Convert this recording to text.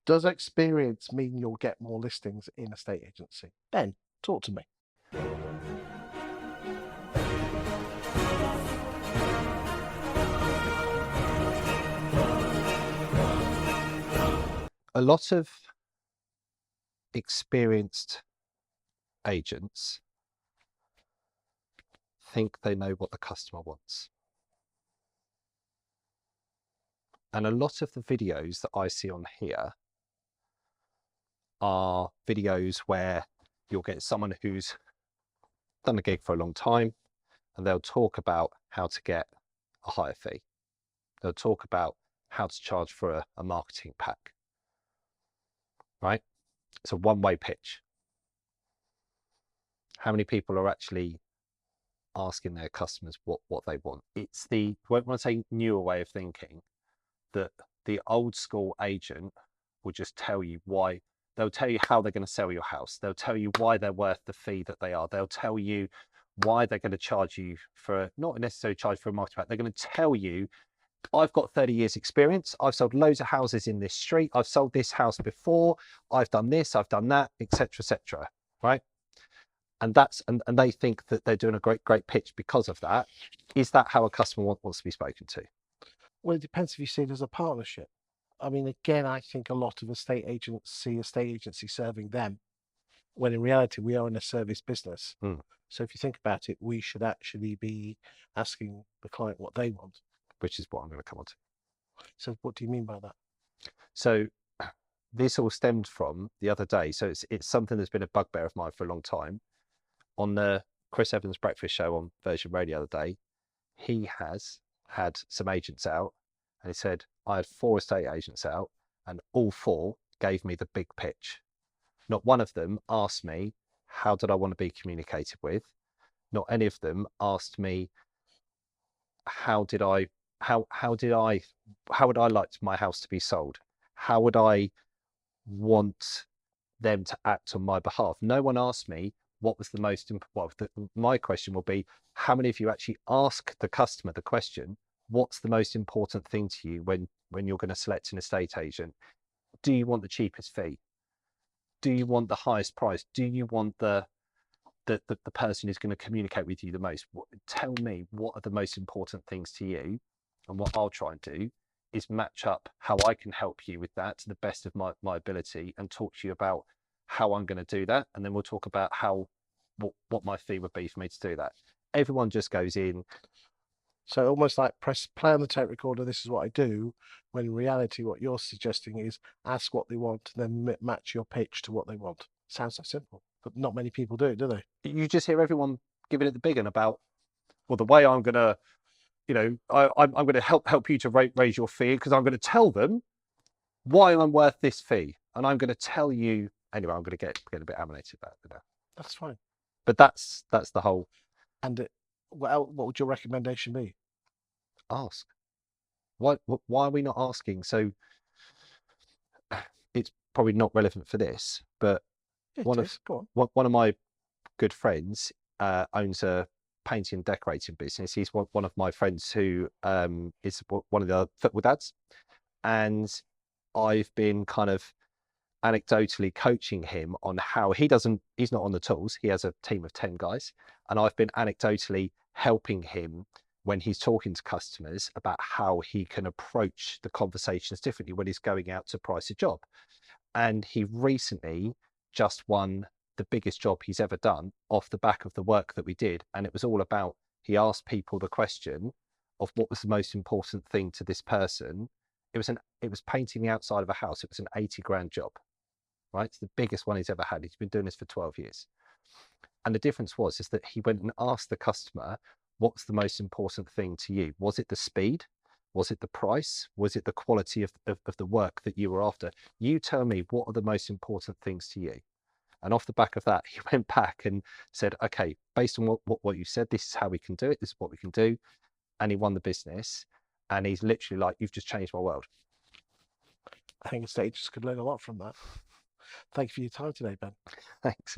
Does experience mean you'll get more listings in a estate agency? Ben, talk to me. A lot of experienced agents think they know what the customer wants. And a lot of the videos that I see on here are videos where you'll get someone who's done a gig for a long time and they'll talk about how to get a higher fee. They'll talk about how to charge for a marketing pack, right? It's a one-way pitch. How many people are actually asking their customers what they want? It's the, when I say newer way of thinking, that the old school agent will just tell you why. They'll tell you how they're going to sell your house. They'll tell you why they're worth the fee that they are. They'll tell you why they're going to charge you for, not necessarily charge for a marketing pack. They're going to tell you, I've got 30 years experience. I've sold loads of houses in this street. I've sold this house before. I've done this, I've done that, etc., right? And that's, and they think that they're doing a great pitch because of that. Is that how a customer wants to be spoken to? Well, it depends if you see it as a partnership. I mean, again, I think a lot of estate agents see estate agency serving them, when in reality, we are in a service business. So if you think about it, we should actually be asking the client what they want. Which is what I'm going to come on to. So what do you mean by that? So this all stemmed from the other day. So it's something that's been a bugbear of mine for a long time. On the Chris Evans breakfast show on Virgin Radio the other day, he has had some agents out and he said, I had 4 estate agents out and all 4 gave me the big pitch. Not one of them asked me, how did I want to be communicated with? Not any of them asked me, how would I like my house to be sold? How would I want them to act on my behalf? No one asked me what was the most important. Well, my question will be, how many of you actually ask the customer the question, what's the most important thing to you when you're going to select an estate agent? Do you want the cheapest fee? Do you want the highest price? Do you want the person who's going to communicate with you the most? Tell me, what are the most important things to you? And what I'll try and do is match up how I can help you with that to the best of my ability and talk to you about how I'm going to do that. And then we'll talk about what my fee would be for me to do that. Everyone just goes in. So almost like press play on the tape recorder, this is what I do, when in reality what you're suggesting is ask what they want and then match your pitch to what they want. Sounds so simple, but not many people do it, do they? You just hear everyone giving it the big one about, well, the way I'm going to, you know, I'm going to help you to raise your fee because I'm going to tell them why I'm worth this fee. And I'm going to tell you, anyway, I'm going to get a bit animated about it now. That's fine. But that's the whole. And what would your recommendation be? Ask. Why are we not asking? So it's probably not relevant for this, but one of my good friends owns a painting and decorating business. He's one of my friends who is one of the football dads, and I've been kind of anecdotally coaching him on how he's not on the tools. He has a team of 10 guys, and I've been anecdotally helping him when he's talking to customers about how he can approach the conversations differently when he's going out to price a job. And he recently just won the biggest job he's ever done off the back of the work that we did. And it was all about, he asked people the question of what was the most important thing to this person. It was painting the outside of a house. It was an 80 grand job, right? It's the biggest one he's ever had. He's been doing this for 12 years. And the difference is that he went and asked the customer, what's the most important thing to you? Was it the speed? Was it the price? Was it the quality of the work that you were after? You tell me, what are the most important things to you? And off the back of that, he went back and said, okay, based on what you said, this is how we can do it. This is what we can do. And he won the business. And he's literally like, you've just changed my world. I think estate agents could learn a lot from that. Thank you for your time today, Ben. Thanks.